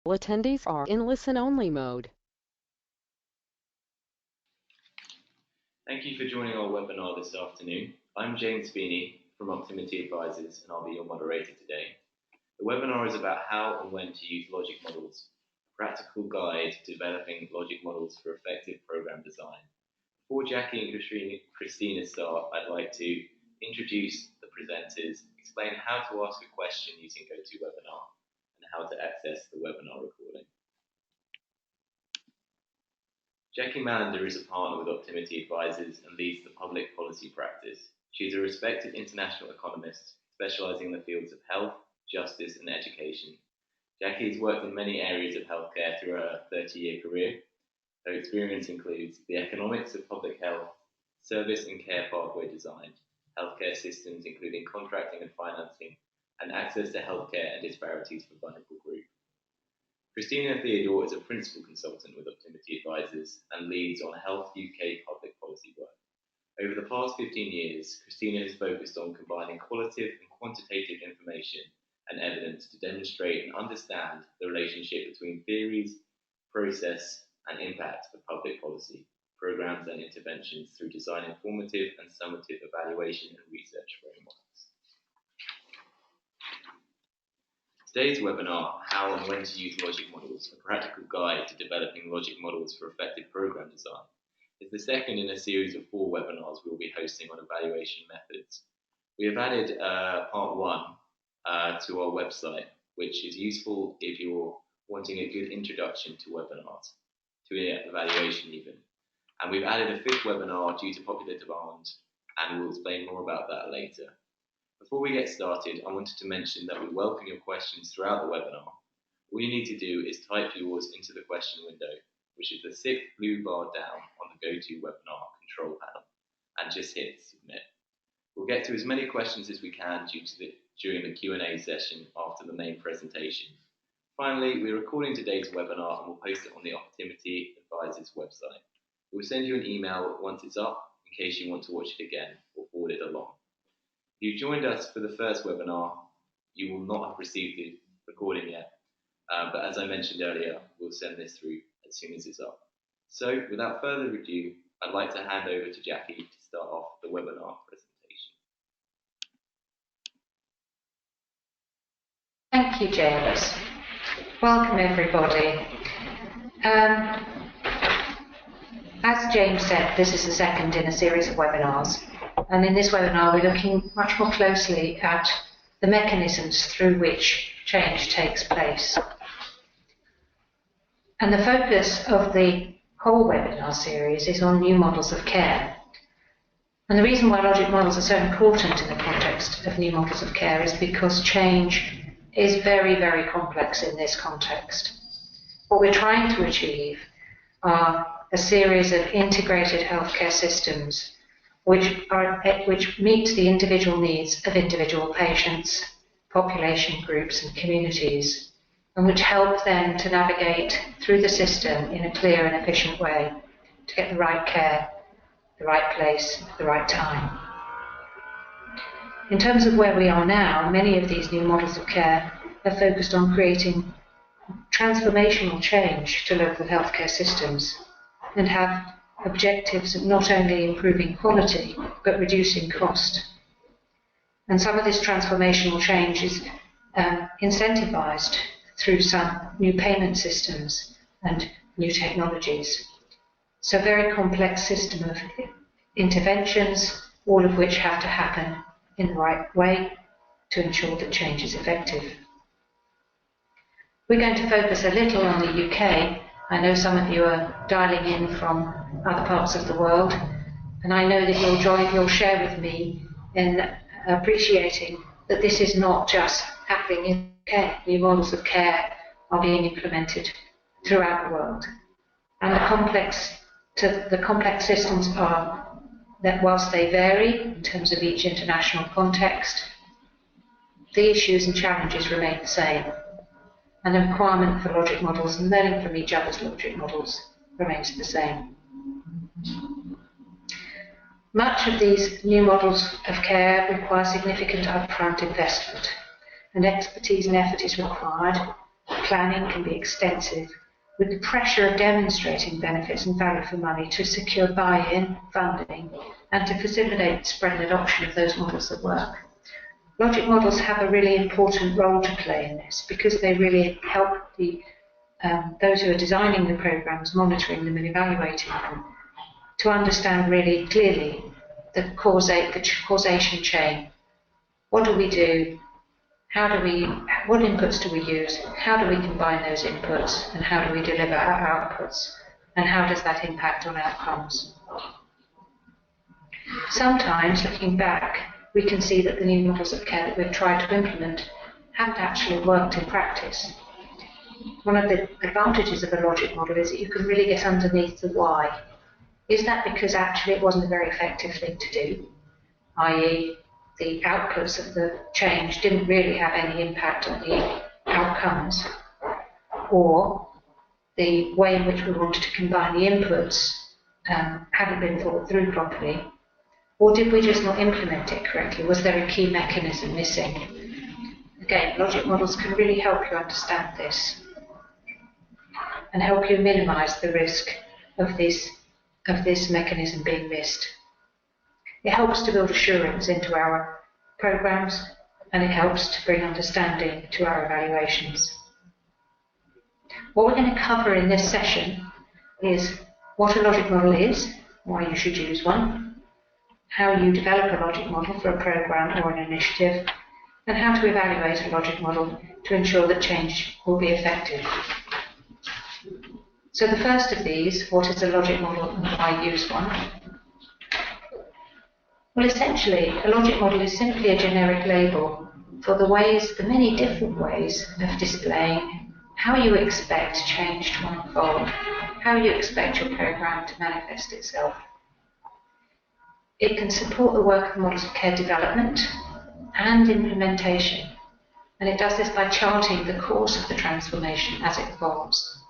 Attendees are in listen-only mode. Thank you for joining our webinar this afternoon. I'm James Feeney from Optimity Advisors, and I'll be your moderator today. The webinar is about how and when to use logic models, a practical guide to developing logic models for effective program design. Before Jackie and Christina start, I'd like to introduce the presenters, explain how to ask a question using GoToWebinar, and how to access the webinar recording. Jackie Malander is a partner with Optimity Advisors and leads the public policy practice. She is a respected international economist, specializing in the fields of health, justice, and education. Jackie has worked in many areas of healthcare through her 30-year career. Her experience includes the economics of public health, service and care pathway design, healthcare systems including contracting and financing, and access to healthcare and disparities for vulnerable groups. Christina Theodore is a principal consultant with Optimity Advisors and leads on Health UK public policy work. Over the past 15 years, Christina has focused on combining qualitative and quantitative information and evidence to demonstrate and understand the relationship between theories, process, and impact of public policy, programs and interventions through design informative and summative evaluation and research frameworks. Today's webinar, How and When to Use Logic Models, a practical guide to developing logic models for effective program design, is the second in a series of 4 webinars we'll be hosting on evaluation methods. We have added part 1 to our website, which is useful if you're wanting a good introduction to webinars, to evaluation even. And we've added a 5th webinar due to popular demand, and we'll explain more about that later. Before we get started, I wanted to mention that we welcome your questions throughout the webinar. All you need to do is type yours into the question window, which is the 6th blue bar down on the GoToWebinar control panel, and just hit submit. We'll get to as many questions as we can during the Q&A session after the main presentation. Finally, we're recording today's webinar and we'll post it on the Optimity Advisors website. We'll send you an email once it's up in case you want to watch it again or forward it along. If you joined us for the first webinar, you will not have received the recording yet, but as I mentioned earlier, we'll send this through as soon as it's up. So without further ado, I'd like to hand over to Jackie to start off the webinar presentation. Thank you, James. Welcome, everybody. As James said, this is the second in a series of webinars. And in this webinar, we're looking much more closely at the mechanisms through which change takes place. And the focus of the whole webinar series is on new models of care. And the reason why logic models are so important in the context of new models of care is because change is very, very complex in this context. What we're trying to achieve are a series of integrated healthcare systems which meet the individual needs of individual patients, population groups and communities, and which help them to navigate through the system in a clear and efficient way to get the right care, the right place, the right time. In terms of where we are now, many of these new models of care are focused on creating transformational change to local healthcare systems and have objectives of not only improving quality, but reducing cost. And some of this transformational change is incentivized through some new payment systems and new technologies. So a very complex system of interventions, all of which have to happen in the right way to ensure that change is effective. We're going to focus a little on the UK. I know some of you are dialing in from other parts of the world, and I know that you'll share with me in appreciating that this is not just happening in care. New models of care are being implemented throughout the world. And the complex systems are that whilst they vary in terms of each international context, the issues and challenges remain the same. And the requirement for logic models and learning from each other's logic models remains the same. Much of these new models of care require significant upfront investment, and expertise and effort is required planning can be extensive, with the pressure of demonstrating benefits and value for money to secure buy-in, funding, and to facilitate spread and adoption of those models that work. Logic models have a really important role to play in this because they really help those who are designing the programs, monitoring them and evaluating them, to understand really clearly the causation chain. What do we do? What inputs do we use? How do we combine those inputs? And how do we deliver our outputs? And how does that impact on outcomes? Sometimes, looking back, we can see that the new models of care that we've tried to implement haven't actually worked in practice. One of the advantages of a logic model is that you can really get underneath the why. Is that because actually it wasn't a very effective thing to do, i.e., the outputs of the change didn't really have any impact on the outcomes, or the way in which we wanted to combine the inputs hadn't been thought through properly, or did we just not implement it correctly? Was there a key mechanism missing? Again, logic models can really help you understand this and help you minimize the risk of this mechanism being missed. It helps to build assurance into our programs, and it helps to bring understanding to our evaluations. What we're going to cover in this session is what a logic model is, why you should use one, how you develop a logic model for a program or an initiative, and how to evaluate a logic model to ensure that change will be effective. So the first of these, what is a logic model and why use one? Well, essentially, a logic model is simply a generic label for the many different ways of displaying how you expect change to unfold, how you expect your program to manifest itself. It can support the work of models of care development and implementation, and it does this by charting the course of the transformation as it evolves.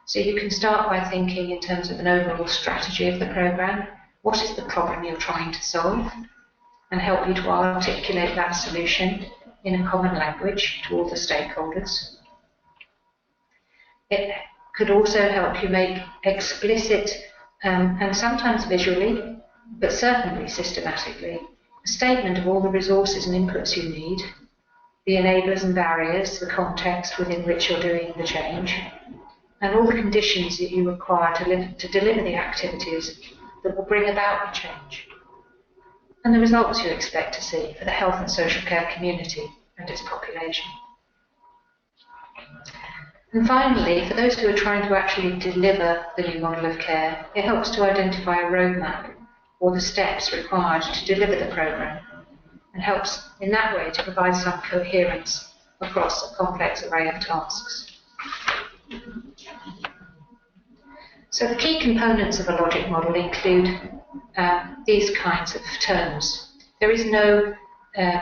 So you can start by thinking in terms of an overall strategy of the program. What is the problem you're trying to solve? And help you to articulate that solution in a common language to all the stakeholders. It could also help you make explicit, and sometimes visually, but certainly systematically, a statement of all the resources and inputs you need, the enablers and barriers, the context within which you're doing the change, and all the conditions that you require to deliver the activities that will bring about the change, and the results you expect to see for the health and social care community and its population. And finally, for those who are trying to actually deliver the new model of care, it helps to identify a roadmap or the steps required to deliver the program, and helps in that way to provide some coherence across a complex array of tasks. So the key components of a logic model include these kinds of terms. There is no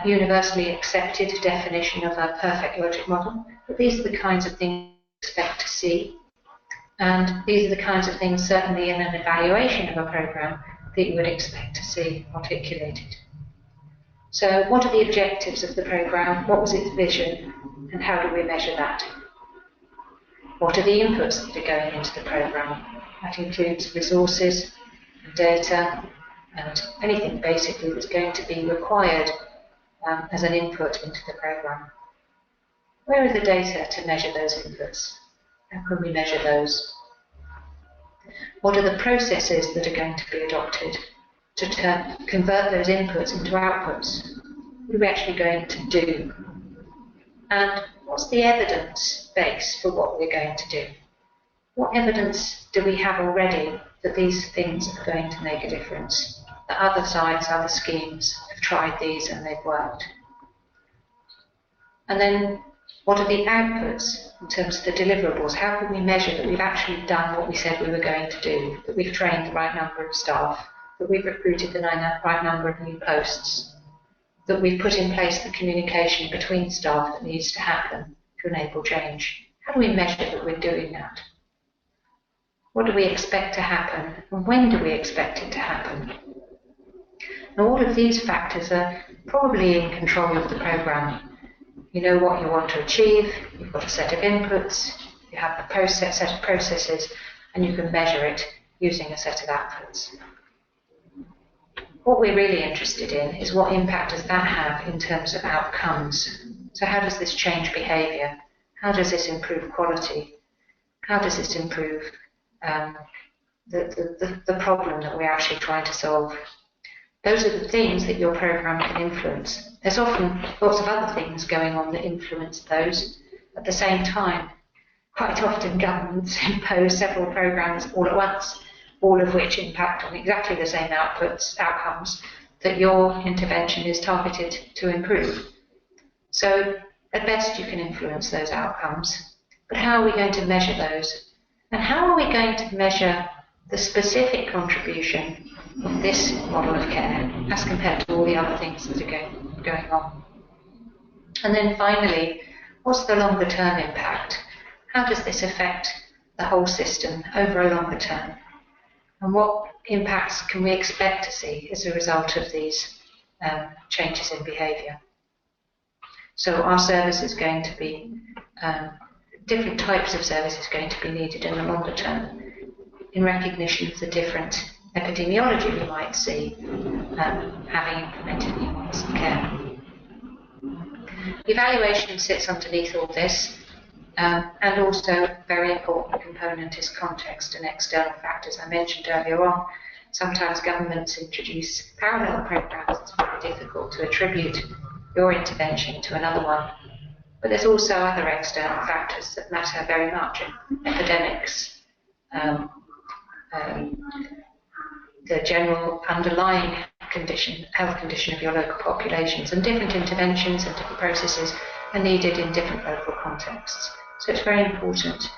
universally accepted definition of a perfect logic model, but these are the kinds of things you expect to see. And these are the kinds of things, certainly in an evaluation of a program, that you would expect to see articulated. So what are the objectives of the program? What was its vision? And how do we measure that? What are the inputs that are going into the program? That includes resources, and data, and anything basically that's going to be required as an input into the program. Where are the data to measure those inputs? How can we measure those? What are the processes that are going to be adopted to convert those inputs into outputs? What are we actually going to do? And what's the evidence base for what we're going to do? What evidence do we have already that these things are going to make a difference? That other sites, other schemes have tried these and they've worked. And then what are the outputs in terms of the deliverables? How can we measure that we've actually done what we said we were going to do, that we've trained the right number of staff, that we've recruited the right number of new posts, that we've put in place the communication between staff that needs to happen to enable change? How do we measure that we're doing that? What do we expect to happen, and when do we expect it to happen? Now, all of these factors are probably in control of the program. You know what you want to achieve, you've got a set of inputs, you have a set of processes, and you can measure it using a set of outputs. What we're really interested in is what impact does that have in terms of outcomes. So how does this change behaviour? How does this improve quality? How does this improve the problem that we're actually trying to solve? Those are the things that your program can influence. There's often lots of other things going on that influence those. At the same time, quite often governments impose several programs all at once, all of which impact on exactly the same outcomes that your intervention is targeted to improve. So at best you can influence those outcomes, but how are we going to measure those? And how are we going to measure the specific contribution of this model of care as compared to all the other things that are going on? And then finally, what's the longer term impact? How does this affect the whole system over a longer term? And what impacts can we expect to see as a result of these changes in behaviour? So our service is going to be, different types of service is going to be needed in the longer term in recognition of the different epidemiology we might see having implemented new models of care. Evaluation sits underneath all this, and also a very important component is context and external factors. I mentioned earlier on, sometimes governments introduce parallel programs. It's very difficult to attribute your intervention to another one. But there's also other external factors that matter very much: epidemics, the general underlying health condition of your local populations, and different interventions and different processes are needed in different local contexts. So it's very important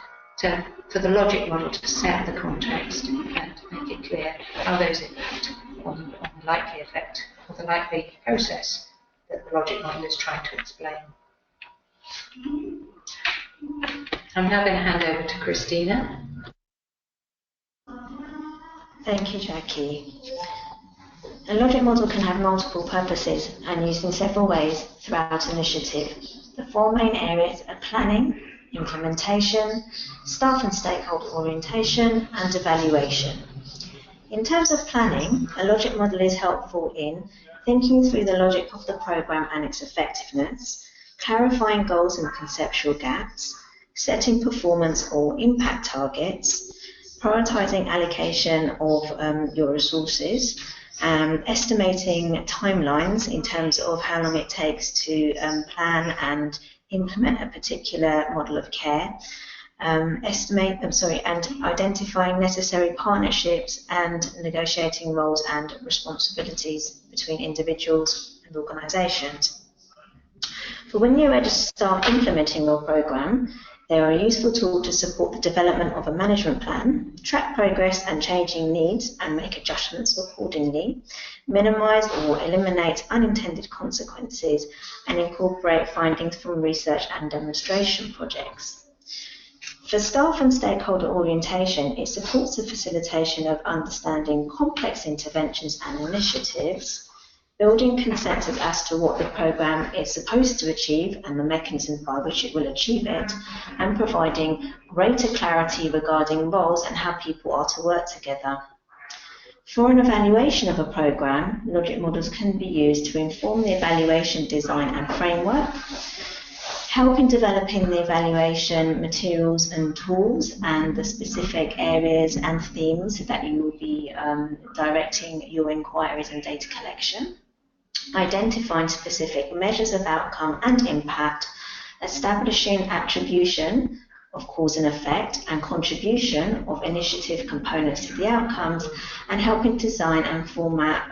for the logic model to set the context and make it clear how those impact on the likely effect or the likely process that the logic model is trying to explain. I'm now going to hand over to Christina. Thank you, Jackie. A logic model can have multiple purposes and used in several ways throughout an initiative. The four main areas are planning, implementation, staff and stakeholder orientation, and evaluation. In terms of planning, a logic model is helpful in thinking through the logic of the program and its effectiveness, clarifying goals and conceptual gaps, setting performance or impact targets, prioritizing allocation of your resources, estimating timelines in terms of how long it takes to plan and implement a particular model of care, and identifying necessary partnerships and negotiating roles and responsibilities between individuals and organisations. For when you're ready to start implementing your programme, they are a useful tool to support the development of a management plan, track progress and changing needs and make adjustments accordingly, minimise or eliminate unintended consequences, and incorporate findings from research and demonstration projects. For staff and stakeholder orientation, it supports the facilitation of understanding complex interventions and initiatives, building consensus as to what the programme is supposed to achieve and the mechanisms by which it will achieve it, and providing greater clarity regarding roles and how people are to work together. For an evaluation of a programme, logic models can be used to inform the evaluation design and framework, help in developing the evaluation materials and tools and the specific areas and themes that you will be directing your inquiries and data collection, identifying specific measures of outcome and impact, establishing attribution of cause and effect and contribution of initiative components to the outcomes, and helping design and format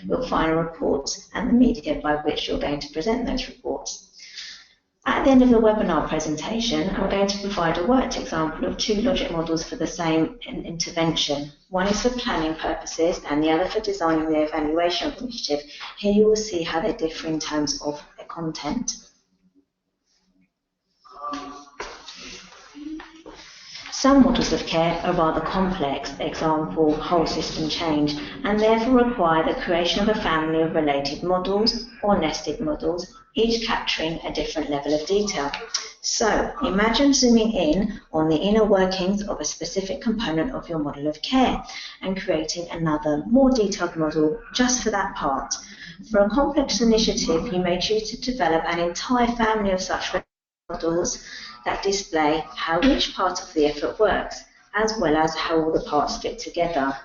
your final reports and the media by which you're going to present those reports. At the end of the webinar presentation, I'm going to provide a worked example of two logic models for the same intervention. One is for planning purposes and the other for designing the evaluation of the initiative. Here you will see how they differ in terms of their content. Some models of care are rather complex, example, whole system change, and therefore require the creation of a family of related models or nested models, each capturing a different level of detail. So imagine zooming in on the inner workings of a specific component of your model of care and creating another, more detailed model just for that part. For a complex initiative, you may choose to develop an entire family of such models that display how each part of the effort works, as well as how all the parts fit together.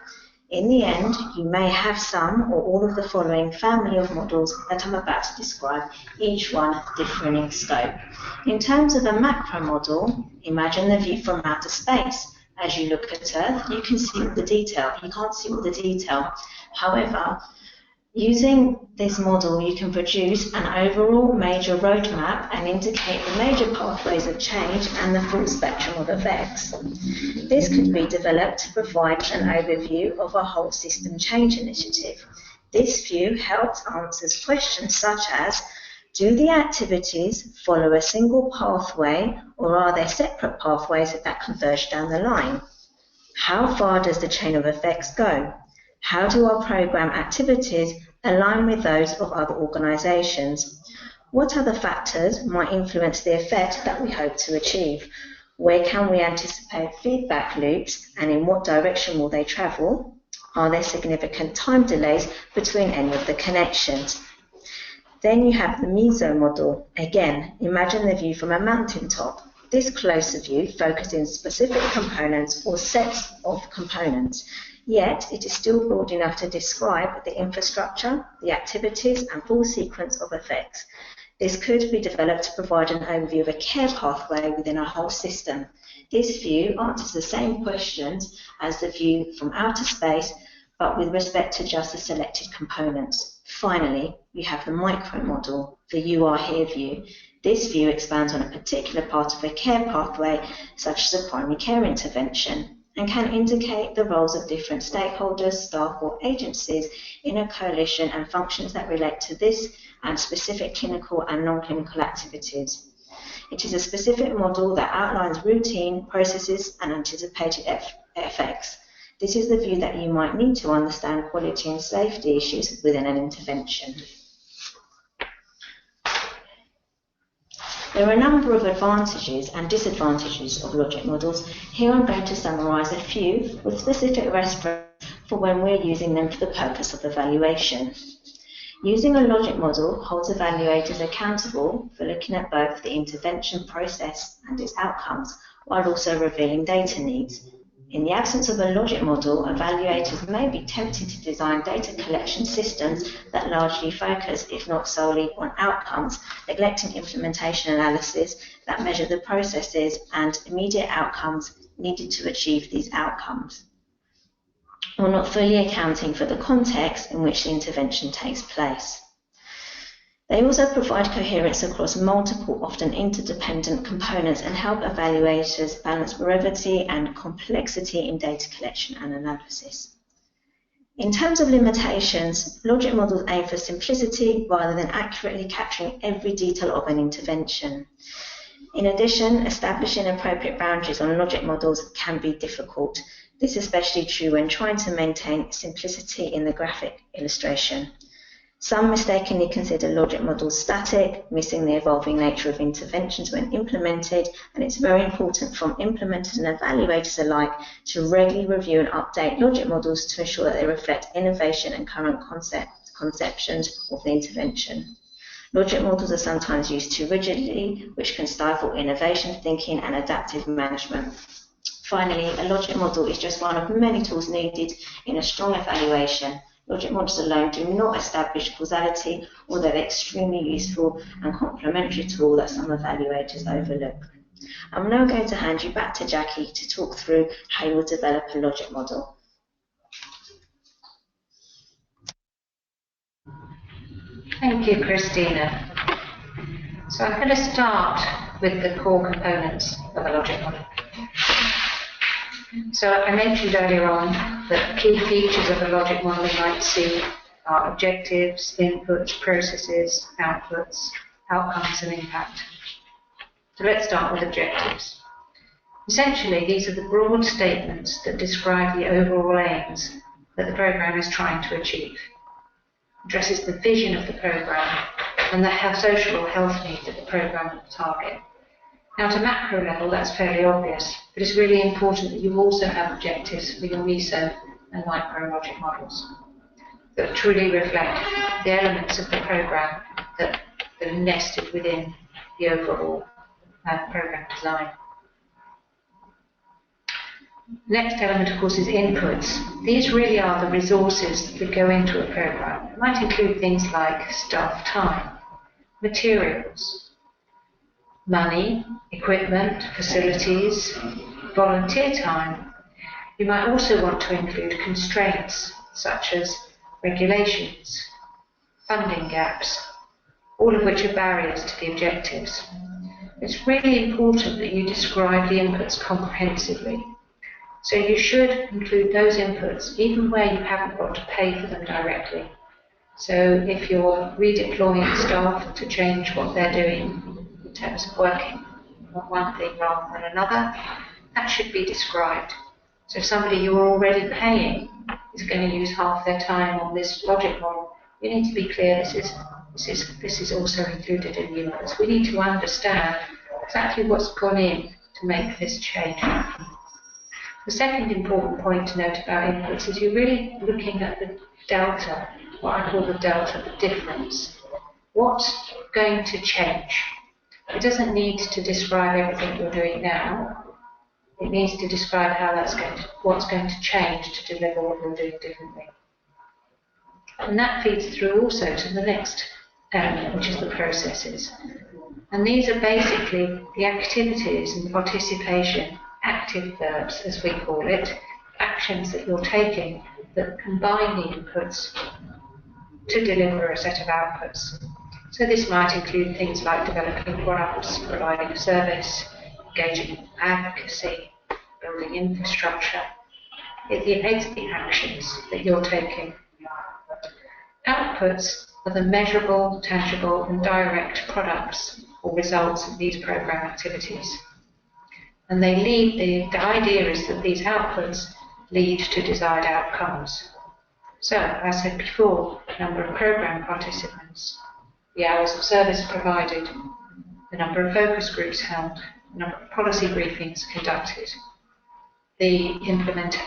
In the end, you may have some or all of the following family of models that I'm about to describe, each one differing in scope. In terms of a macro model, imagine the view from outer space. As you look at Earth, you can see all the detail. You can't see all the detail. However, using this model, you can produce an overall major roadmap and indicate the major pathways of change and the full spectrum of effects. This could be developed to provide an overview of a whole system change initiative. This view helps answer questions such as, do the activities follow a single pathway or are there separate pathways that converge down the line? How far does the chain of effects go? How do our program activities align with those of other organizations? What other factors might influence the effect that we hope to achieve? Where can we anticipate feedback loops and in what direction will they travel? Are there significant time delays between any of the connections? Then you have the meso model. Again, imagine the view from a mountaintop. This closer view focuses on specific components or sets of components. Yet, it is still broad enough to describe the infrastructure, the activities, and full sequence of effects. This could be developed to provide an overview of a care pathway within a whole system. This view answers the same questions as the view from outer space, but with respect to just the selected components. Finally, we have the micro model, the you are here view. This view expands on a particular part of a care pathway, such as a primary care intervention, and can indicate the roles of different stakeholders, staff or agencies in a coalition and functions that relate to this and specific clinical and non-clinical activities. It is a specific model that outlines routine, processes and anticipated effects. This is the view that you might need to understand quality and safety issues within an intervention. There are a number of advantages and disadvantages of logic models. Here I'm going to summarise a few with specific reference for when we're using them for the purpose of evaluation. Using a logic model holds evaluators accountable for looking at both the intervention process and its outcomes, while also revealing data needs. In the absence of a logic model, evaluators may be tempted to design data collection systems that largely focus, if not solely, on outcomes, neglecting implementation analysis that measure the processes and immediate outcomes needed to achieve these outcomes, or not fully accounting for the context in which the intervention takes place. They also provide coherence across multiple, often interdependent components and help evaluators balance brevity and complexity in data collection and analysis. In terms of limitations, logic models aim for simplicity rather than accurately capturing every detail of an intervention. In addition, establishing appropriate boundaries on logic models can be difficult. This is especially true when trying to maintain simplicity in the graphic illustration. Some mistakenly consider logic models static, missing the evolving nature of interventions when implemented, and it's very important from implementers and evaluators alike to regularly review and update logic models to ensure that they reflect innovation and current conceptions of the intervention. Logic models are sometimes used too rigidly, which can stifle innovation thinking and adaptive management. Finally, a logic model is just one of many tools needed in a strong evaluation. Logic models alone do not establish causality, although they're extremely useful and complementary tool that some evaluators overlook. I'm now going to hand you back to Jackie to talk through how you will develop a logic model. Thank you, Christina. So I'm going to start with the core components of a logic model. So I mentioned earlier on that key features of a logic model you might see are objectives, inputs, processes, outputs, outcomes and impact. So let's start with objectives. Essentially, these are the broad statements that describe the overall aims that the programme is trying to achieve. It addresses the vision of the programme and the social health needs of the programme target. Now, at a macro level, that's fairly obvious, but it's really important that you also have objectives for your meso and micro logic models that truly reflect the elements of the programme that are nested within the overall programme design. The next element, of course, is inputs. These really are the resources that go into a programme. It might include things like staff time, materials, money, equipment, facilities, volunteer time. You might also want to include constraints, such as regulations, funding gaps, all of which are barriers to the objectives. It's really important that you describe the inputs comprehensively. So you should include those inputs even where you haven't got to pay for them directly. So if you're redeploying staff to change what they're doing in terms of working on one thing rather than another, that should be described. So if somebody you're already paying is going to use half their time on this logic model, you need to be clear this is also included in new models. We need to understand exactly what's gone in to make this change happen. The second important point to note about inputs is you're really looking at the delta, what I call the delta, the difference. What's going to change? It doesn't need to describe everything you're doing now. It needs to describe how what's going to change to deliver what you're doing differently. And that feeds through also to the next element, which is the processes. And these are basically the activities and participation, active verbs, as we call it, actions that you're taking that combine the inputs to deliver a set of outputs. So this might include things like developing products, providing a service, engaging in advocacy, building infrastructure. It's the actions that you're taking. Outputs are the measurable, tangible, and direct products or results of these program activities. And they lead, the idea is that these outputs lead to desired outcomes. So, as I said before, the number of program participants, the hours of service provided, the number of focus groups held, the number of policy briefings conducted, the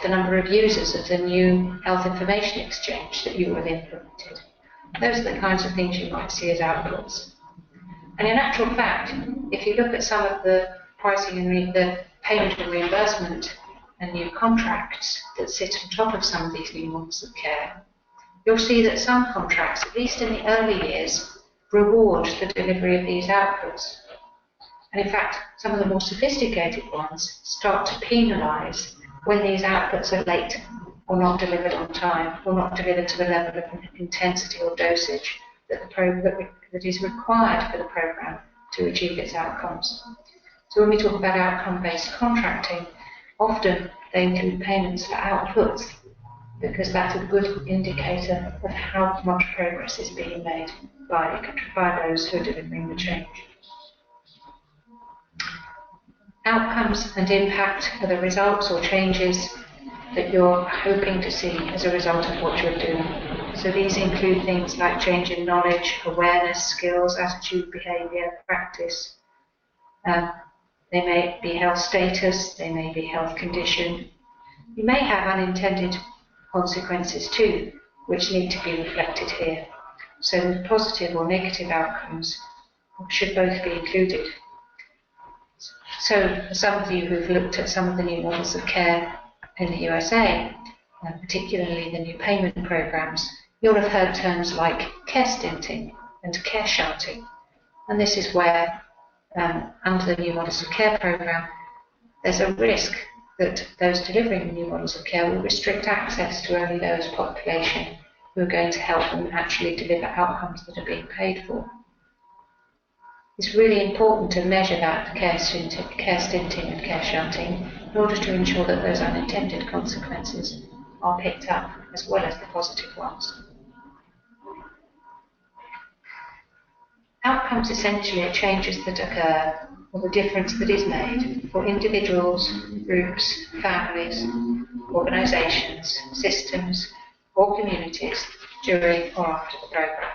number of users of the new health information exchange that you have implemented. Those are the kinds of things you might see as outputs. And in actual fact, if you look at some of the pricing and the payment and reimbursement and new contracts that sit on top of some of these new models of care, you'll see that some contracts, at least in the early years, reward the delivery of these outputs. And in fact, some of the more sophisticated ones start to penalise when these outputs are late or not delivered on time or not delivered to the level of intensity or dosage that is required for the programme to achieve its outcomes. So when we talk about outcome-based contracting, often they include payments for outputs because that's a good indicator of how much progress is being made by those who are delivering the change. Outcomes and impact are the results or changes that you're hoping to see as a result of what you're doing. So these include things like change in knowledge, awareness, skills, attitude, behaviour, practice. They may be health status, they may be health condition. You may have unintended consequences too, which need to be reflected here. So positive or negative outcomes should both be included. So for some of you who've looked at some of the new models of care in the USA, particularly the new payment programs, you'll have heard terms like care stinting and care shunting. And this is where, under the new models of care program, there's a risk that those delivering the new models of care will restrict access to only those population who are going to help them actually deliver outcomes that are being paid for. It's really important to measure that care stinting and care shunting in order to ensure that those unintended consequences are picked up as well as the positive ones. Outcomes essentially are changes that occur or the difference that is made for individuals, groups, families, organisations, systems, or communities during or after the programme.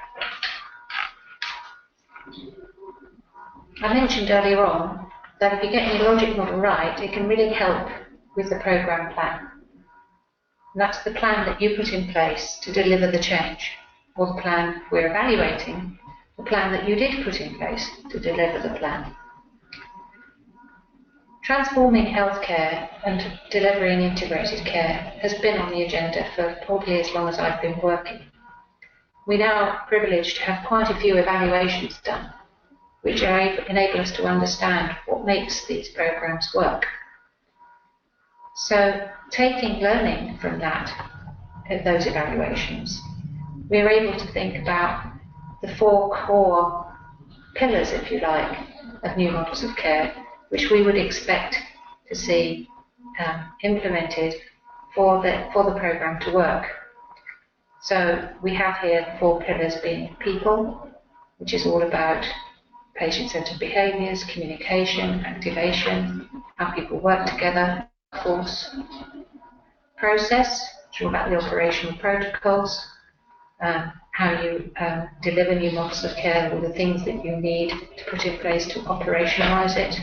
I mentioned earlier on that if you get your logic model right, it can really help with the programme plan. And that's the plan that you put in place to deliver the change, or the plan we're evaluating, the plan that you did put in place to deliver the plan. Transforming healthcare and delivering integrated care has been on the agenda for probably as long as I've been working. We now are privileged to have quite a few evaluations done, which enable us to understand what makes these programs work. So, taking learning from those evaluations, we are able to think about the 4 core pillars, if you like, of new models of care, which we would expect to see implemented for the programme to work. So we have here 4 pillars being people, which is all about patient-centred behaviours, communication, activation, how people work together, force, process, which is all about the operational protocols, how you deliver new models of care, all the things that you need to put in place to operationalise it.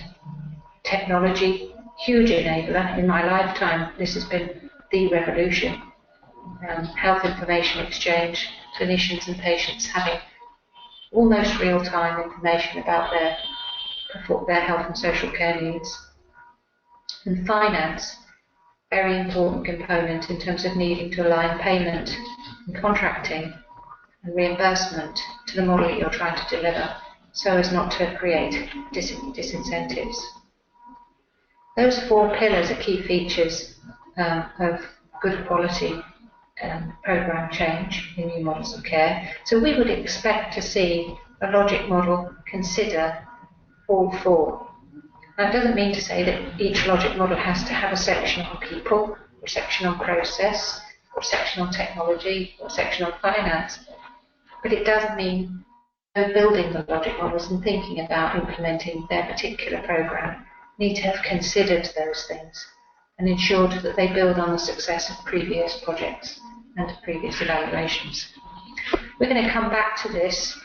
Technology, huge enabler. In my lifetime, this has been the revolution. Health information exchange, clinicians and patients having almost real-time information about their health and social care needs. And finance, very important component in terms of needing to align payment and contracting and reimbursement to the model that you're trying to deliver, so as not to create disincentives. Those 4 pillars are key features of good quality programme change in new models of care. So we would expect to see a logic model consider all 4. Now, it doesn't mean to say that each logic model has to have a section on people, or a section on process, or a section on technology, or a section on finance, but it does mean building the logic models and thinking about implementing their particular programme need to have considered those things and ensured that they build on the success of previous projects and previous evaluations. We're going to come back to this,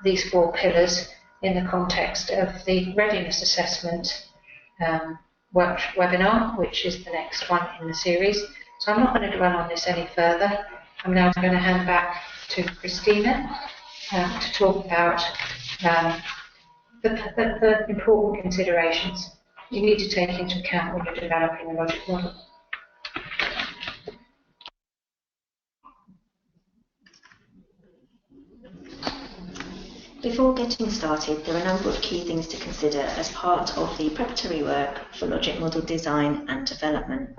these 4 pillars, in the context of the readiness assessment webinar, which is the next one in the series. So I'm not going to dwell on this any further. I'm now going to hand back to Christina to talk about the important considerations you need to take into account when you're developing a logic model. Before getting started, there are a number of key things to consider as part of the preparatory work for logic model design and development.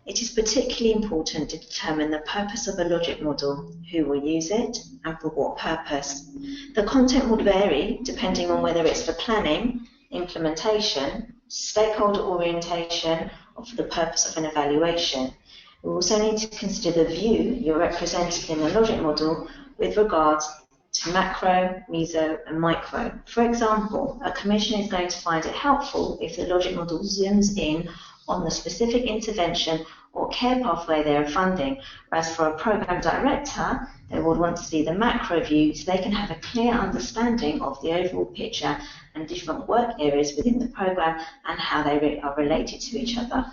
It is particularly important to determine the purpose of a logic model, who will use it, and for what purpose. The content would vary depending on whether it's for planning, implementation, stakeholder orientation, or for the purpose of an evaluation. We also need to consider the view you're representing in the logic model with regards to macro, meso, and micro. For example, a commission is going to find it helpful if the logic model zooms in on the specific intervention or care pathway they are funding, whereas for a program director, they would want to see the macro view so they can have a clear understanding of the overall picture and different work areas within the program and how they are related to each other.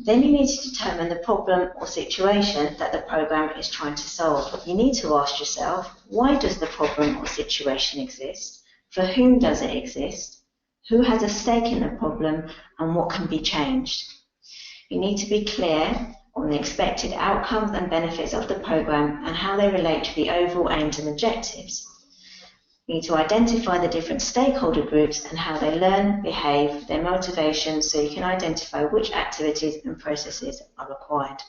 Then you need to determine the problem or situation that the program is trying to solve. You need to ask yourself, why does the problem or situation exist? For whom does it exist? Who has a stake in the problem, and what can be changed? You need to be clear on the expected outcomes and benefits of the program and how they relate to the overall aims and objectives. You need to identify the different stakeholder groups and how they learn, behave, their motivations, so you can identify which activities and processes are required.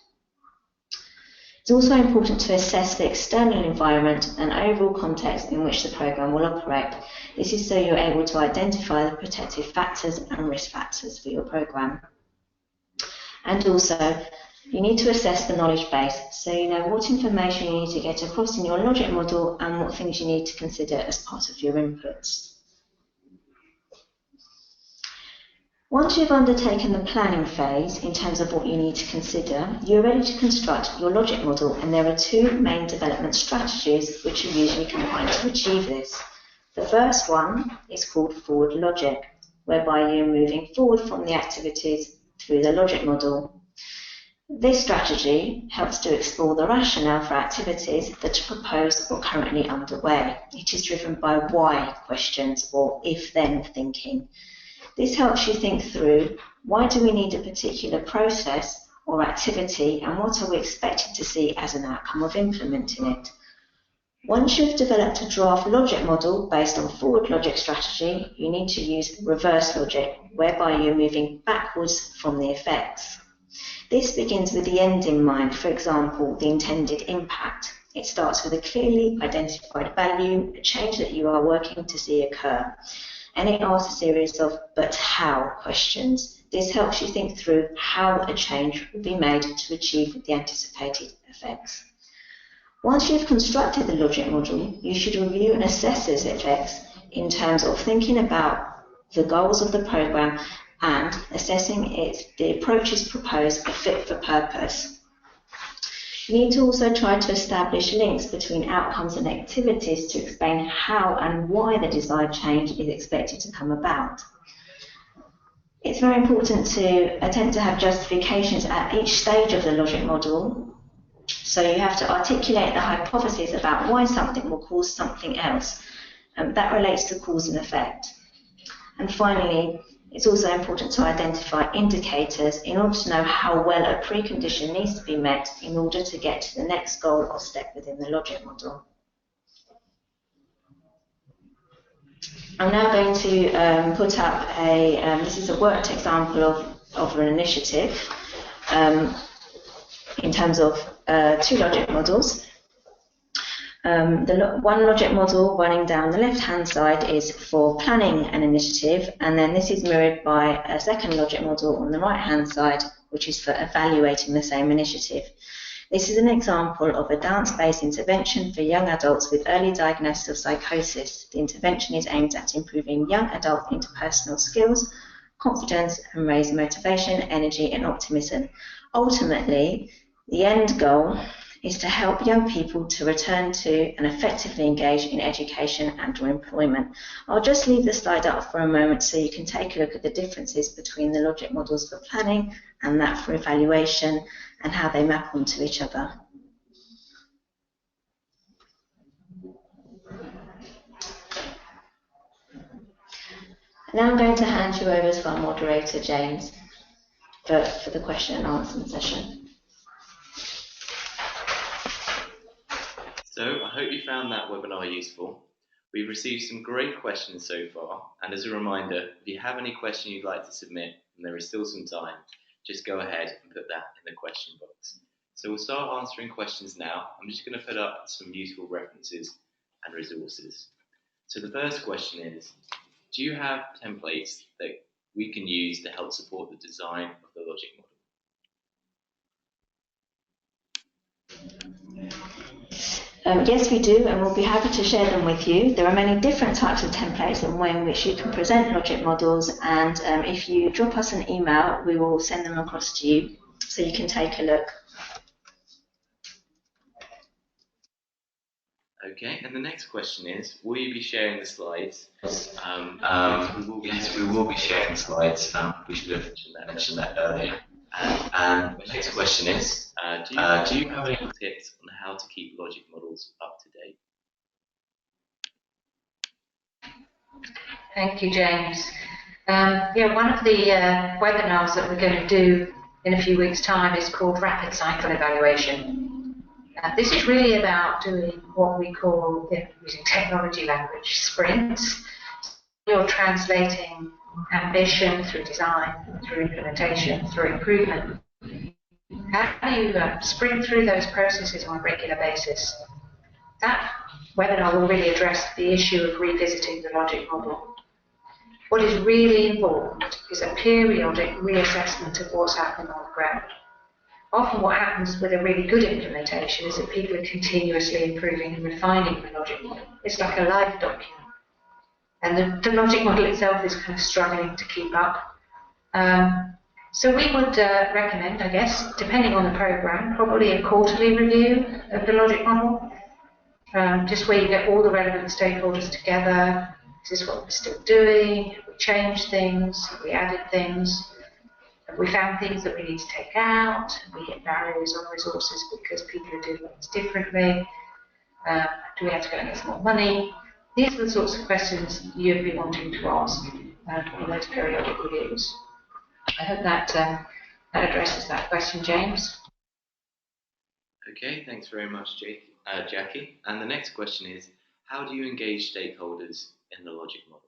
It's also important to assess the external environment and overall context in which the program will operate. This is so you're able to identify the protective factors and risk factors for your program. And also, you need to assess the knowledge base, so you know what information you need to get across in your logic model and what things you need to consider as part of your inputs. Once you've undertaken the planning phase in terms of what you need to consider, you're ready to construct your logic model, and there are two main development strategies which are usually combined to achieve this. The first one is called forward logic, whereby you're moving forward from the activities through the logic model. This strategy helps to explore the rationale for activities that are proposed or currently underway. It is driven by why questions or if-then thinking. This helps you think through, why do we need a particular process or activity, and what are we expected to see as an outcome of implementing it? Once you've developed a draft logic model based on forward logic strategy, you need to use reverse logic, whereby you're moving backwards from the effects. This begins with the end in mind, for example, the intended impact. It starts with a clearly identified value, a change that you are working to see occur. And it asks a series of but how questions. This helps you think through how a change will be made to achieve the anticipated effects. Once you've constructed the logic model, you should review and assess its effects in terms of thinking about the goals of the program and assessing the approaches proposed are fit for purpose. You need to also try to establish links between outcomes and activities to explain how and why the desired change is expected to come about. It's very important to attempt to have justifications at each stage of the logic model. So you have to articulate the hypothesis about why something will cause something else. That relates to cause and effect. And finally, it's also important to identify indicators in order to know how well a precondition needs to be met in order to get to the next goal or step within the logic model. I'm now going to put up this is a worked example of an initiative in terms of two logic models. The one logic model running down the left-hand side is for planning an initiative, and then this is mirrored by a second logic model on the right-hand side, which is for evaluating the same initiative. This is an example of a dance-based intervention for young adults with early diagnosis of psychosis. The intervention is aimed at improving young adult interpersonal skills, confidence, and raise motivation, energy, and optimism. Ultimately, the end goal is to help young people to return to and effectively engage in education and or employment. I'll just leave the slide up for a moment so you can take a look at the differences between the logic models for planning and that for evaluation and how they map onto each other. Now I'm going to hand you over to our moderator, James, for the question and answer session. So I hope you found that webinar useful. We've received some great questions so far, and as a reminder, if you have any question you'd like to submit, and there is still some time, just go ahead and put that in the question box. So we'll start answering questions now. I'm just going to put up some useful references and resources. So the first question is, do you have templates that we can use to help support the design of the logic model? Yes, we do, and we'll be happy to share them with you. There are many different types of templates and ways in which you can present logic models, and if you drop us an email, we will send them across to you so you can take a look. Okay, and the next question is, will you be sharing the slides? Yes, we will be sharing the slides. We should have mentioned that earlier. And the next question is, do you have any tips on how to keep logic models up to date? Thank you, James. One of the webinars that we're going to do in a few weeks' time is called Rapid Cycle Evaluation. This is really about doing what we call, using technology language, sprints. You're translating ambition through design, through implementation, through improvement. How do you sprint through those processes on a regular basis? That webinar will really address the issue of revisiting the logic model. What is really important is a periodic reassessment of what's happening on the ground. Often what happens with a really good implementation is that people are continuously improving and refining the logic model. It's like a live document. And the logic model itself is kind of struggling to keep up. So we would recommend, I guess, depending on the programme, probably a quarterly review of the logic model, just where you get all the relevant stakeholders together. This is what we're still doing. Have we changed things? Have we added things? Have we found things that we need to take out? Have we hit barriers on resources because people are doing things differently? Do we have to go and get some more money? These are the sorts of questions you'd be wanting to ask in those periodic reviews. I hope that addresses that question, James. Okay, thanks very much, Jackie. And the next question is, how do you engage stakeholders in the logic model?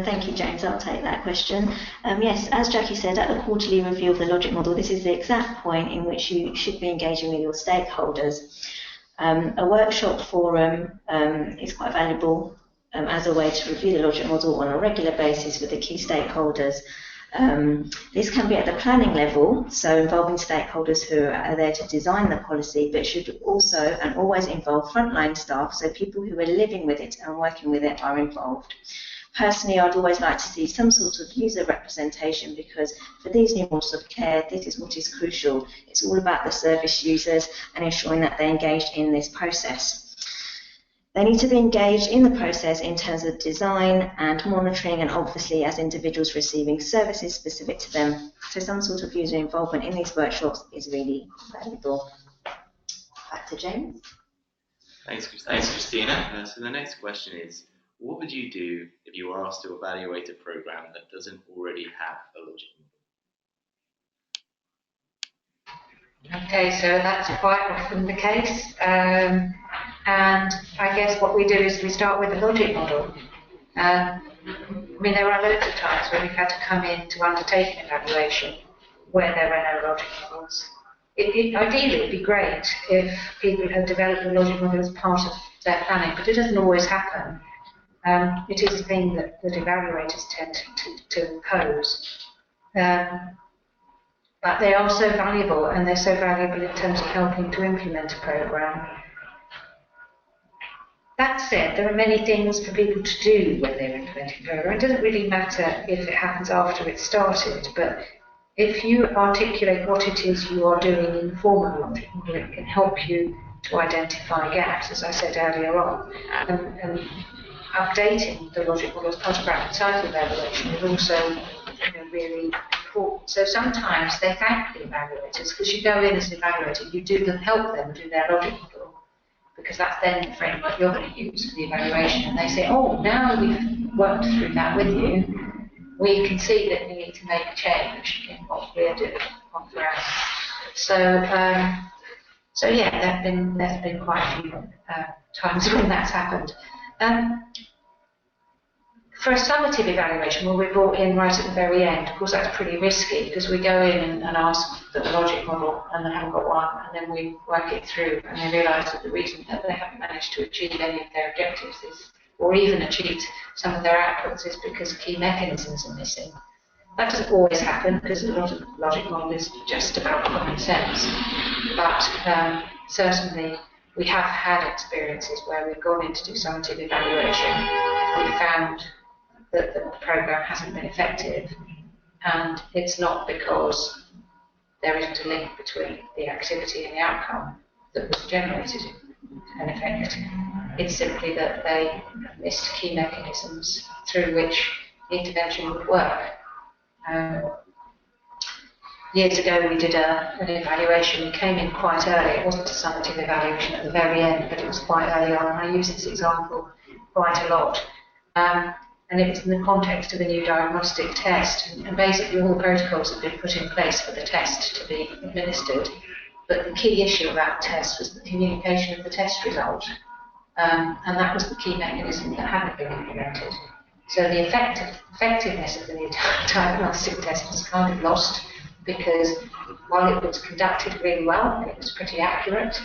Thank you, James. I'll take that question. Yes, as Jackie said, at the quarterly review of the logic model, this is the exact point in which you should be engaging with your stakeholders. A workshop forum is quite valuable as a way to review the logic model on a regular basis with the key stakeholders. This can be at the planning level, so involving stakeholders who are there to design the policy, but should also and always involve frontline staff, so people who are living with it and working with it are involved. Personally, I'd always like to see some sort of user representation, because for these new models of care, this is what is crucial. It's all about the service users and ensuring that they're engaged in this process. They need to be engaged in the process in terms of design and monitoring, and obviously as individuals receiving services specific to them. So some sort of user involvement in these workshops is really valuable. Back to James. Thanks, Christina. So the next question is, what would you do if you were asked to evaluate a program that doesn't already have a logic model? Okay, so that's quite often the case. And I guess what we do is we start with the logic model. I mean, there are loads of times where we've had to come in to undertake an evaluation where there are no logic models. Ideally, it'd be great if people had developed a logic model as part of their planning, but it doesn't always happen. It is a thing that evaluators tend to impose. But they are so valuable, and they're so valuable in terms of helping to implement a program. That said, there are many things for people to do when they're implementing a program. It doesn't really matter if it happens after it's started, but if you articulate what it is you are doing in the form of a logic model, it can help you to identify gaps, as I said earlier on. And updating the logic model as part of rapid cycle evaluation is also really important. So sometimes they thank the evaluators, because you go in as an evaluator, you do help them do their logic model, because that's then the framework you're going to use for the evaluation. And they say, oh, now we've worked through that with you, we can see that we need to make a change in what we're doing on the ground. So yeah, there's been quite a few times when that's happened. For a summative evaluation, where we're brought in right at the very end, of course that's pretty risky, because we go in and ask for the logic model and they haven't got one, and then we work it through and they realise that the reason that they haven't managed to achieve any of their objectives is, or even achieved some of their outputs, is because key mechanisms are missing. That doesn't always happen, because a lot of the logic model is just about common sense. But certainly we have had experiences where we've gone in to do summative evaluation, we found that the program hasn't been effective, and it's not because there isn't a link between the activity and the outcome that was generated an effect. It's simply that they missed key mechanisms through which the intervention would work. Years ago we did an evaluation. We came in quite early. It wasn't a summative evaluation at the very end, but it was quite early on, and I use this example quite a lot. And it was in the context of a new diagnostic test, and basically all the protocols had been put in place for the test to be administered, but the key issue about the test was the communication of the test result, and that was the key mechanism that hadn't been implemented. So the effectiveness of the new diagnostic test was kind of lost, because while it was conducted really well and it was pretty accurate,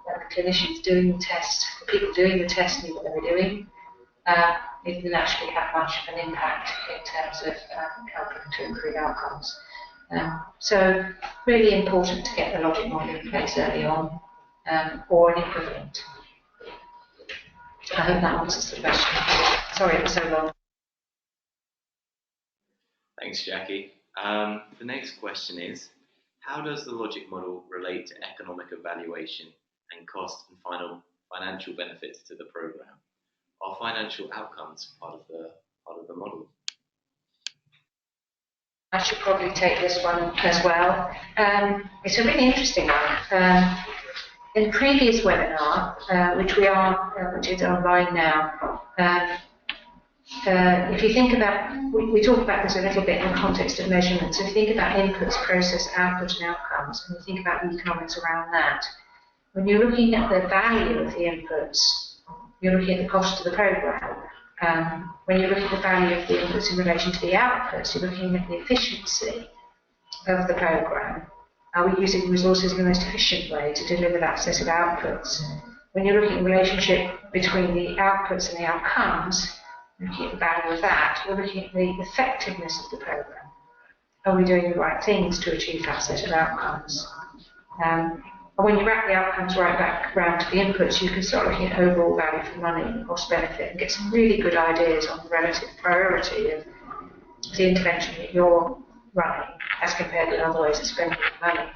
the clinicians doing the test, the people doing the test knew what they were doing, it didn't actually have much of an impact in terms of helping to improve outcomes. So really important to get the logic model in place early on, or an equivalent. I hope that answers the question. Sorry it was so long. Thanks, Jackie. The next question is, how does the logic model relate to economic evaluation and cost and financial benefits to the program? Are financial outcomes part of the model? I should probably take this one as well. It's a really interesting one. In the previous webinar, which is online now, if you think about, we talk about this a little bit in the context of measurement. So if you think about inputs, process, output, and outcomes, and you think about the economics around that, when you're looking at the value of the inputs, you're looking at the cost of the program. When you're looking at the value of the inputs in relation to the outputs, you're looking at the efficiency of the program. Are we using resources in the most efficient way to deliver that set of outputs? When you're looking at the relationship between the outputs and the outcomes, looking at the value of that, you're looking at the effectiveness of the program. Are we doing the right things to achieve that set of outcomes? And when you wrap the outcomes right back around to the inputs, you can start looking at overall value for money and cost benefit and get some really good ideas on the relative priority of the intervention that you're running as compared with other ways of spending money.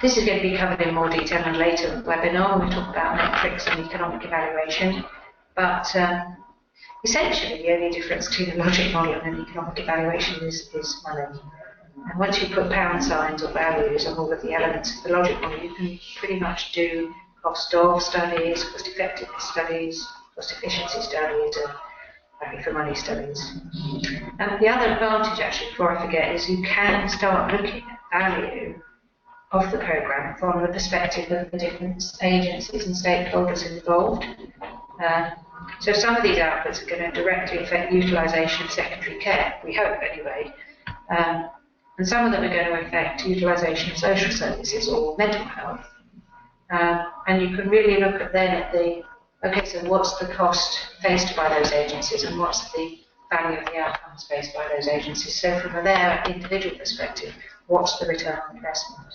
This is going to be covered in more detail in a later webinar when we talk about metrics and economic evaluation. But essentially, the only difference between a logic model and an economic evaluation is money. And once you put pound signs or values on all of the elements of the logic model, you can pretty much do cost of studies, cost effectiveness studies, cost efficiency studies, and value for money studies. And the other advantage, actually, before I forget, is you can start looking at value of the program from the perspective of the different agencies and stakeholders involved. So some of these outputs are going to directly affect utilisation of secondary care, we hope anyway. And some of them are going to affect utilisation of social services or mental health. And you can really look at then at okay, so what's the cost faced by those agencies and what's the value of the outcomes faced by those agencies? So from their individual perspective, what's the return on investment?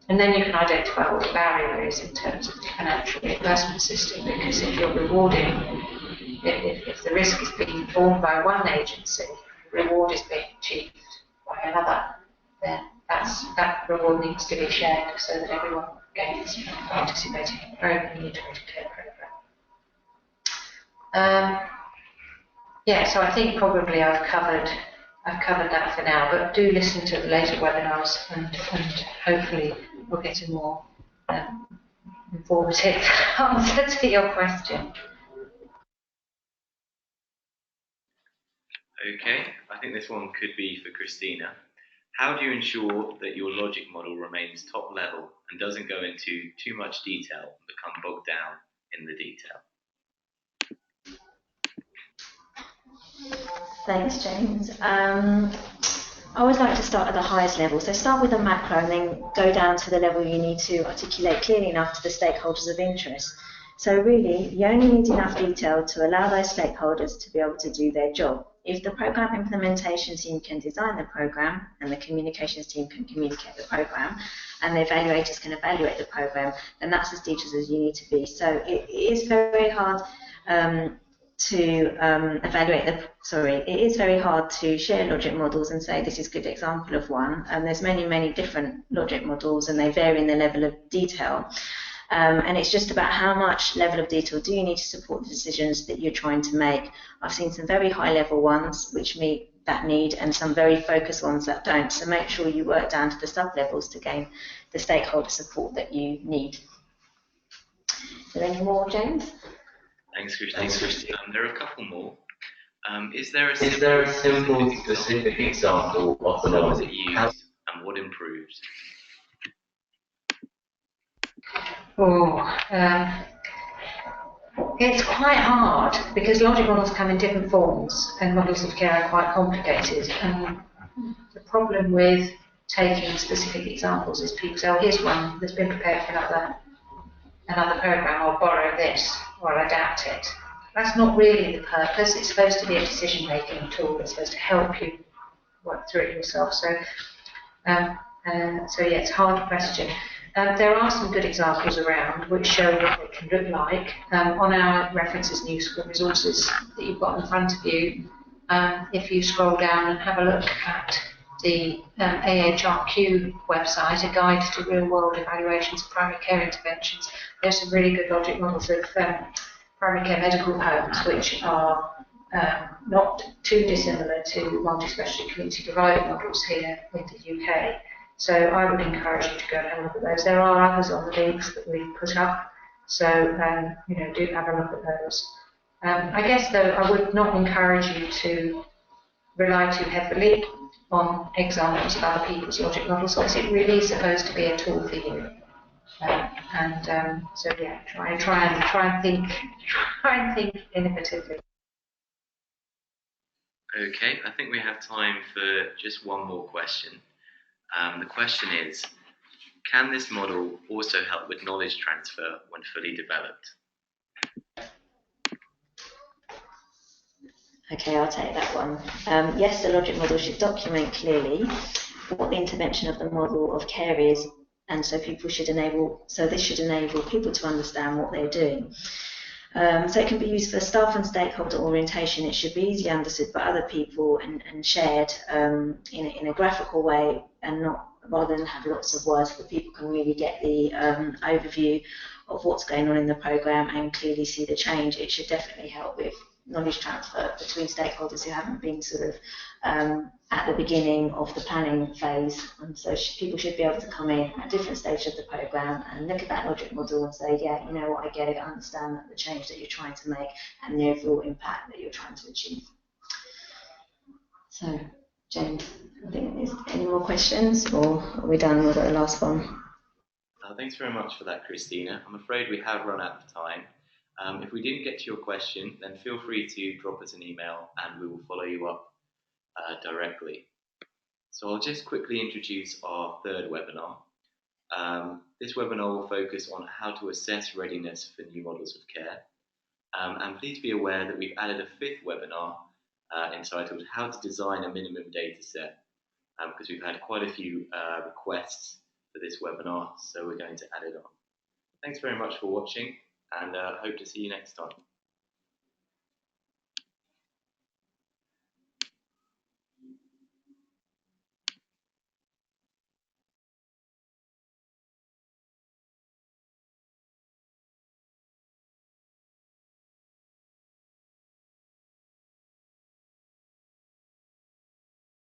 And then you can identify what the barrier is in terms of the financial reimbursement system, because if you're rewarding, if the risk is being borne by one agency, the reward is being achieved by another, then that reward needs to be shared so that everyone gains from participating in the program, the integrated care program. Yeah, so I think probably I've covered that for now, but do listen to the later webinars and hopefully we'll get a more informative answer to your question. Okay, I think this one could be for Christina. How do you ensure that your logic model remains top level and doesn't go into too much detail and become bogged down in the detail? Thanks, James. I always like to start at the highest level. So start with the macro and then go down to the level you need to articulate clearly enough to the stakeholders of interest. So really, you only need enough detail to allow those stakeholders to be able to do their job. If the program implementation team can design the program and the communications team can communicate the program and the evaluators can evaluate the program, then that's as detailed as you need to be. So it is very hard it is very hard to share logic models and say this is a good example of one. And there's many different logic models and they vary in the level of detail. And it's just about how much level of detail do you need to support the decisions that you're trying to make. I've seen some very high level ones which meet that need and some very focused ones that don't. So make sure you work down to the sub-levels to gain the stakeholder support that you need. Is there any more, James? Thanks, Christine. There are a couple more. Is there a simple specific example of the model that you used and what improved? It's quite hard because logic models come in different forms and models of care are quite complicated. The problem with taking specific examples is people say, oh, here's one that's been prepared for another program, or borrow this, or adapt it. That's not really the purpose. It's supposed to be a decision-making tool. It's supposed to help you work through it yourself. So yeah, it's a hard question. There are some good examples around which show what it can look like. On our references and useful resources that you've got in front of you, If you scroll down and have a look at the AHRQ website, a guide to real-world evaluations of primary care interventions, there's some really good logic models of primary care medical homes, which are not too dissimilar to multi-specialty community provider models here in the UK. So I would encourage you to go and have a look at those. There are others on the links that we've put up, so do have a look at those. I guess though I would not encourage you to rely too heavily on examples of other people's logic models, because it really is supposed to be a tool for you. So yeah, try and think innovatively. Okay, I think we have time for just one more question. The question is, can this model also help with knowledge transfer when fully developed? Okay, I'll take that one. Yes, the logic model should document clearly what the intervention of the model of care is, and so this should enable people to understand what they're doing. So it can be used for staff and stakeholder orientation. It should be easily understood by other people and shared in a graphical way, and not rather than have lots of words, that people can really get the overview of what's going on in the programme and clearly see the change. It should definitely help with knowledge transfer between stakeholders who haven't been sort of at the beginning of the planning phase. And so people should be able to come in at different stages of the programme and look at that logic model and say, yeah, you know what, I get it, I understand that the change that you're trying to make and the overall impact that you're trying to achieve. So, James, I think there's any more questions, or are we done with the last one? Thanks very much for that, Christina. I'm afraid we have run out of time. If we didn't get to your question, then feel free to drop us an email and we will follow you up directly. So I'll just quickly introduce our third webinar. This webinar will focus on how to assess readiness for new models of care. And please be aware that we've added a fifth webinar entitled How to Design a Minimum Data Set, because we've had quite a few requests for this webinar, so we're going to add it on. Thanks very much for watching, and hope to see you next time.